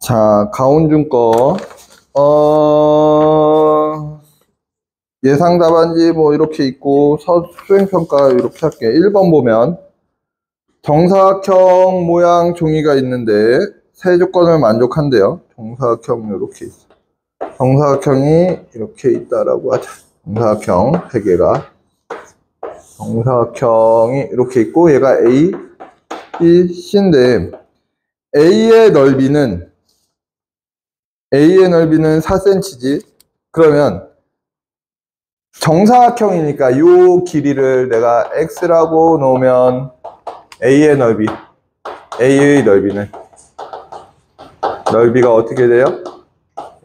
자, 가온중 거, 예상 답안지 뭐 이렇게 있고, 수행평가 이렇게 할게요. 1번 보면, 정사각형 모양 종이가 있는데, 세 조건을 만족한대요. 정사각형 이렇게 있어. 정사각형이 이렇게 있다라고 하자. 정사각형 세 개가. 정사각형이 이렇게 있고, 얘가 A, B, C인데, A의 넓이는 4cm지. 그러면 정사각형이니까 이 길이를 내가 x라고 놓으면 A의 넓이는 넓이가 어떻게 돼요?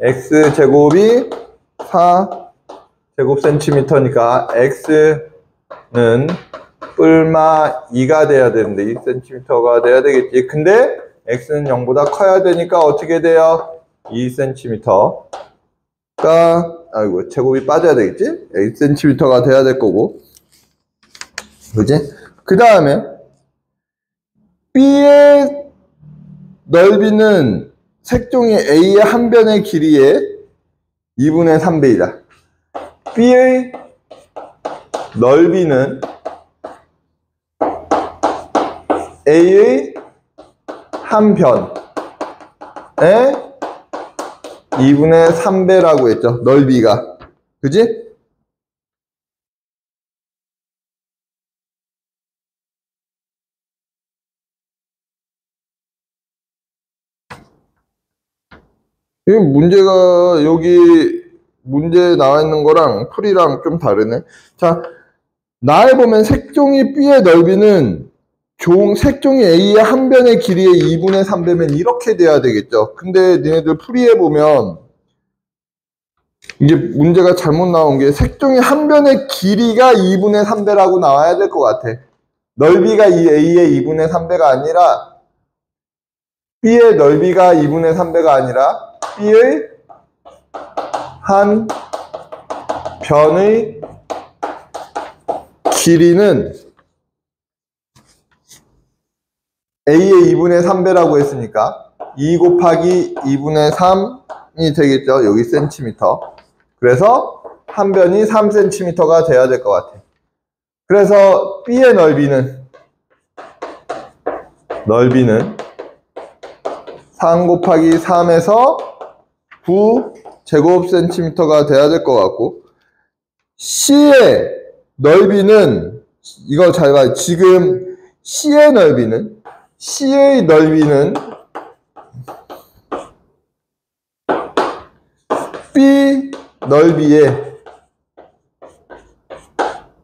x제곱이 4제곱센티미터니까 x는 뿔마 2가 돼야 되는데 2cm가 돼야 되겠지. 근데 x는 0보다 커야 되니까 어떻게 돼요? 2cm가 제곱이 빠져야 되겠지? 8cm가 돼야 될 거고, 그지? 그 다음에 B의 넓이는 색종이 A의 한 변의 길이의 2분의 3배이다. B의 넓이는 A의 한 변에 2분의 3배라고 했죠. 넓이가. 그지? 이 문제가 여기 문제에 나와 있는 거랑 풀이랑 좀 다르네. 자, 나에 보면 색종이 B의 넓이는 색종이 A의 한 변의 길이의 2분의 3배면 이렇게 돼야 되겠죠. 근데 니네들 풀이해 보면 이게 문제가 잘못 나온 게 색종이 한 변의 길이가 2분의 3배라고 나와야 될 것 같아. 넓이가 A의 2분의 3배가 아니라 B의 넓이가 2분의 3배가 아니라 B의 한 변의 길이는 A의 2분의 3배라고 했으니까 2 곱하기 2분의 3이 되겠죠. 여기 센티미터. 그래서 한 변이 3cm가 돼야 될 것 같아. 그래서 B의 넓이는 3 곱하기 3에서 9제곱센티미터가 돼야 될 것 같고, C의 넓이는, 이거 잘 봐. 지금 C의 넓이는 B 넓이의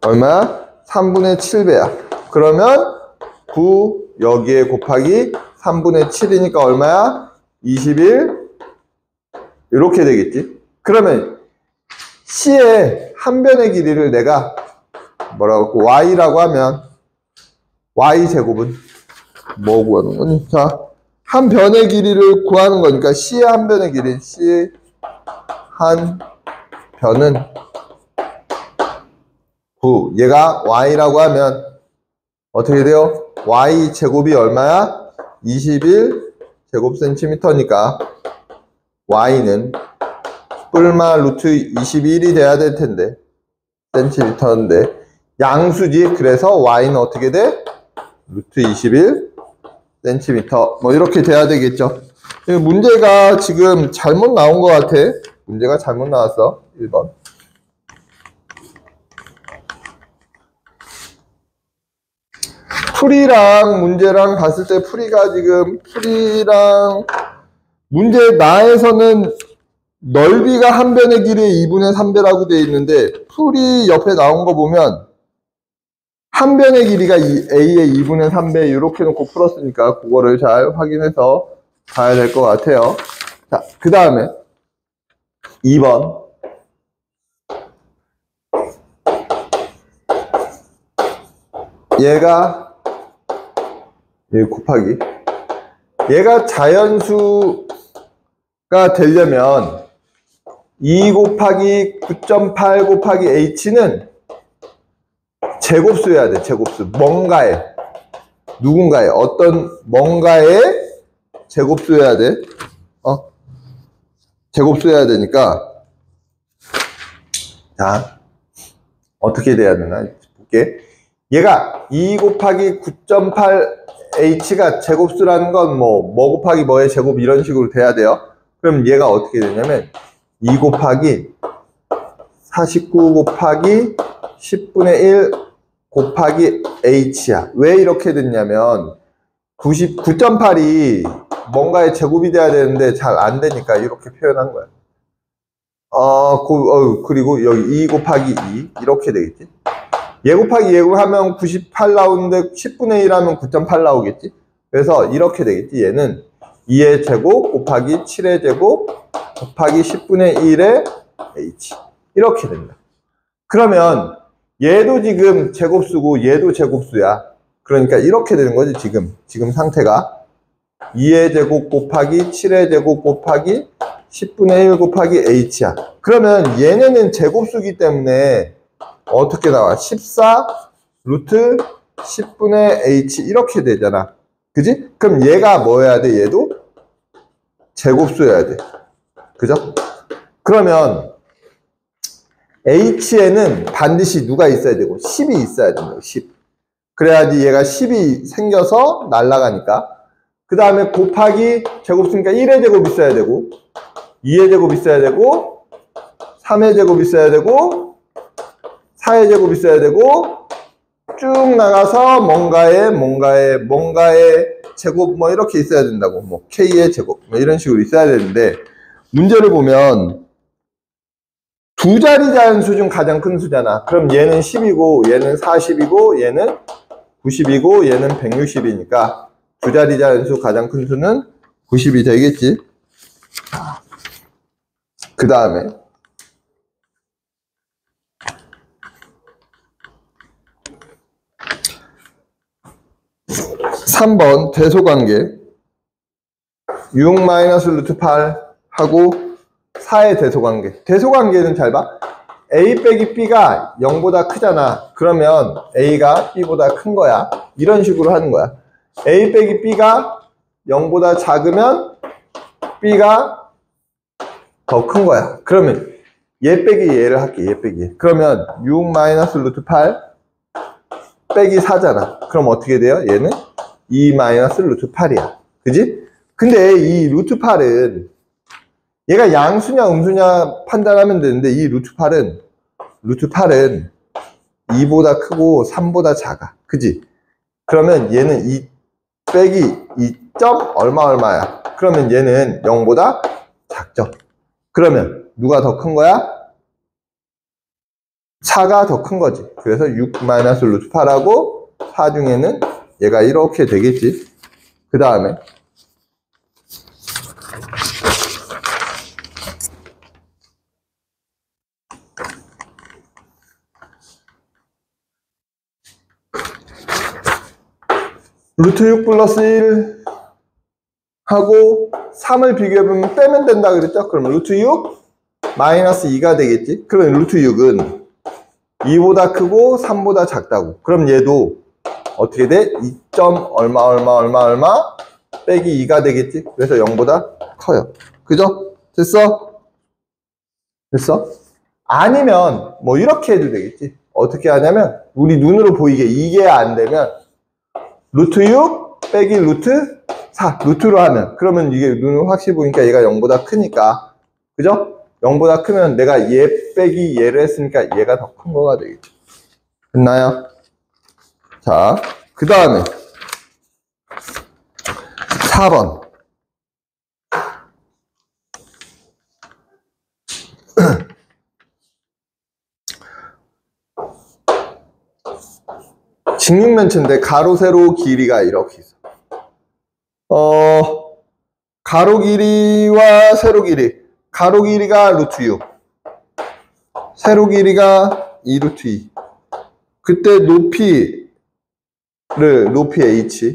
얼마야? 3분의 7배야. 그러면 9 여기에 곱하기 3분의 7이니까 얼마야? 21 이렇게 되겠지. 그러면 C의 한 변의 길이를 내가 뭐라고 Y라고 하면 Y제곱은 뭐 구하는 거니? 자, 한 변의 길이를 구하는 거니까 C의 한 변의 길이, C의 한 변은 9. 얘가 Y라고 하면 어떻게 돼요? Y제곱이 얼마야? 21제곱센티미터니까 Y는 뿔마 루트 21이 돼야 될 텐데, 센티미터인데 양수지. 그래서 Y는 어떻게 돼? 루트 21cm 뭐 이렇게 돼야 되겠죠. 문제가 지금 잘못 나온 것 같아. 문제가 잘못 나왔어. 1번. 풀이랑 문제랑 봤을 때 풀이랑 문제 나에서는 넓이가 한 변의 길이의 2분의 3배라고 되어 있는데, 풀이 옆에 나온 거 보면 한 변의 길이가 A의 2분의 3배 이렇게 놓고 풀었으니까 그거를 잘 확인해서 가야 될 것 같아요. 자, 그 다음에 2번. 얘가 여기 곱하기, 얘가 자연수가 되려면 2 곱하기 9.8 곱하기 h는 제곱수여야 돼. 제곱수. 누군가의 어떤 뭔가의 제곱수여야 돼. 제곱수 해야 되니까, 자, 어떻게 돼야 되나 볼게. 얘가 2 곱하기 9.8h가 제곱수라는 건 뭐 곱하기 뭐의 제곱 이런 식으로 돼야 돼요. 그럼 얘가 어떻게 되냐면 2 곱하기 49 곱하기 10분의 1 곱하기 h야. 왜 이렇게 됐냐면 9.8이 뭔가의 제곱이 돼야 되는데 잘 안 되니까 이렇게 표현한 거야. 그리고 여기 2 곱하기 2 이렇게 되겠지. 얘 곱하기 얘 하면 98 나오는데 10분의 1 하면 9.8 나오겠지. 그래서 이렇게 되겠지. 얘는 2의 제곱 곱하기 7의 제곱 곱하기 10분의 1의 h 이렇게 된다. 그러면 얘도 지금 제곱수고 얘도 제곱수야. 그러니까 이렇게 되는 거지. 지금 상태가 2의 제곱 곱하기 7의 제곱 곱하기 10분의 1 곱하기 h야. 그러면 얘네는 제곱수기 때문에 어떻게 나와? 14 루트 10분의 h 이렇게 되잖아. 그지? 그럼 얘가 뭐 해야 돼? 얘도 제곱수여야 돼. 그죠? 그러면 h에는 반드시 누가 있어야 되고 10이 있어야 된다. 10. 그래야지 얘가 10이 생겨서 날아가니까. 그 다음에 곱하기 제곱수니까 1의 제곱 있어야 되고 2의 제곱 있어야 되고 3의 제곱 있어야 되고 4의 제곱 있어야 되고 쭉 나가서 뭔가의 제곱 뭐 이렇게 있어야 된다고. 뭐 k의 제곱 뭐 이런 식으로 있어야 되는데 문제를 보면 두 자리 자연수 중 가장 큰 수잖아. 그럼 얘는 10이고 얘는 40이고 얘는 90이고 얘는 160이니까 두 자리 자연수 가장 큰 수는 90이 되겠지. 그 다음에 3번 대소관계 6 마이너스 루트 8 하고 4의 대소관계. 대소관계는 잘 봐. a 빼기 b가 0보다 크잖아. 그러면 a가 b보다 큰 거야. 이런 식으로 하는 거야. a 빼기 b가 0보다 작으면 b가 더 큰 거야. 그러면 얘 빼기 얘를 할게. 얘 빼기 얘. 그러면 6 마이너스 루트 8 빼기 4잖아. 그럼 어떻게 돼요? 얘는 2 마이너스 루트 8이야. 그지? 근데 이 루트 8은 얘가 양수냐 음수냐 판단하면 되는데 이 루트 8은 2보다 크고 3보다 작아. 그지? 그러면 얘는 2 빼기 2점 얼마야? 그러면 얘는 0보다 작죠. 그러면 누가 더 큰 거야? 4가 더 큰 거지. 그래서 6 마이너스 루트 8하고 4 중에는 얘가 이렇게 되겠지. 그 다음에 루트 6 플러스 1 하고 3을 비교해보면 빼면 된다 그랬죠? 그럼 루트 6 마이너스 2가 되겠지? 그럼 루트 6은 2보다 크고 3보다 작다고. 그럼 얘도 어떻게 돼? 2점 얼마 빼기 2가 되겠지? 그래서 0보다 커요. 그죠? 됐어? 됐어? 아니면 뭐 이렇게 해도 되겠지. 어떻게 하냐면 우리 눈으로 보이게 이게 안 되면 루트 6 빼기 루트 4 루트로 하면 그러면 이게 눈으로 확실히 보니까 얘가 0보다 크니까 그죠? 0보다 크면 내가 얘 빼기 얘를 했으니까 얘가 더 큰 거가 되겠죠. 됐나요? 자, 그 다음에 4번 직육면체인데 가로 세로 길이가 이렇게 있어. 가로 길이와 세로 길이. 가로 길이가 루트 6 세로 길이가 2 루트 2. 그때 높이 h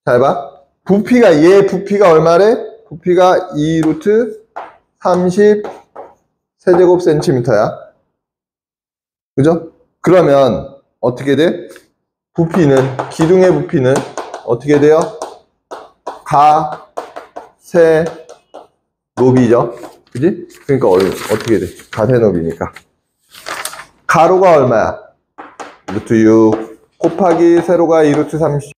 잘 봐. 부피가 얼마래? 부피가 2 루트 30 세제곱 센티미터야. 그죠? 그러면 어떻게 돼? 기둥의 부피는 어떻게 돼요? 가, 세, 높이죠. 그지? 그러니까 어떻게 돼? 가세 높이니까. 가로가 얼마야? 루트 6 곱하기 세로가 2루트 30.